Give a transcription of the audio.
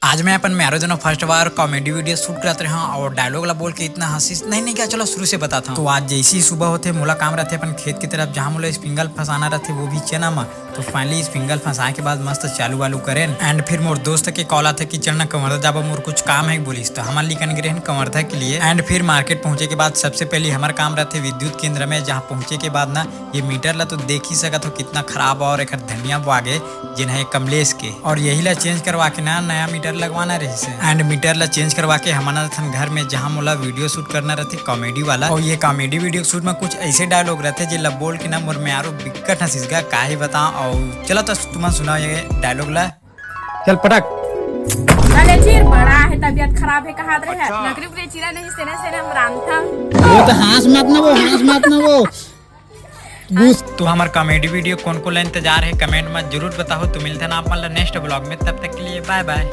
आज मैं अपन मैरो जनों फर्स्ट बार कॉमेडी वीडियो शूट करते हैं और डायलॉग ला बोल के इतना हंसी नहीं क्या, चलो शुरू से बताता हूँ। तो आज जैसी सुबह होते मोला काम रहते अपन खेत की तरफ जहाँ मोला स्पिंगल फंसाना रहते वो भी चना में। तो फाइनली स्पिंगल फंसाए के बाद मस्त चालू वालू करें एंड फिर मोर दोस्त के कॉल आते कि चलना कमरदा जाबा मोर कुछ काम है बोलिस तो हमारे लिखन गिरे कमरदा के लिए। एंड फिर मार्केट पहुंचे के बाद सबसे पहले हमारा काम रहते विद्युत केंद्र में, जहाँ पहुंचे के बाद ना ये मीटर ला तो देख ही सकत हो कितना खराब और एक धनिया आगे जिन्हें कमलेश के, और यही ला चेंज करवा के ना नया मीटर लगवाना रही से। एंड मीटर ला चेंज करवा के हमारा थन घर में जहाँ मोला वीडियो शूट करना रहते कॉमेडी वाला। और ये कॉमेडी वीडियो शूट में कुछ ऐसे डायलॉग रहते जो लब बोल के ना मोर में यारो बिकट हंसीगा का ही बताऊं। और चलो तो तुम सुनाओ ये डायलॉग ला, चल पटक। अरे चीर बड़ा है, तबीयत खराब है, कहा रहे नकरी पूरे चीरा नहीं सेने सेने हम रांधा। वो तो हंस मत ना वो तो हमारे कॉमेडी वीडियो कौन को इंतजार है कमेंट में जरूर बताओ। तो मिलते हैं आप मतलब नेक्स्ट ब्लॉग में, तब तक के लिए बाय बाय।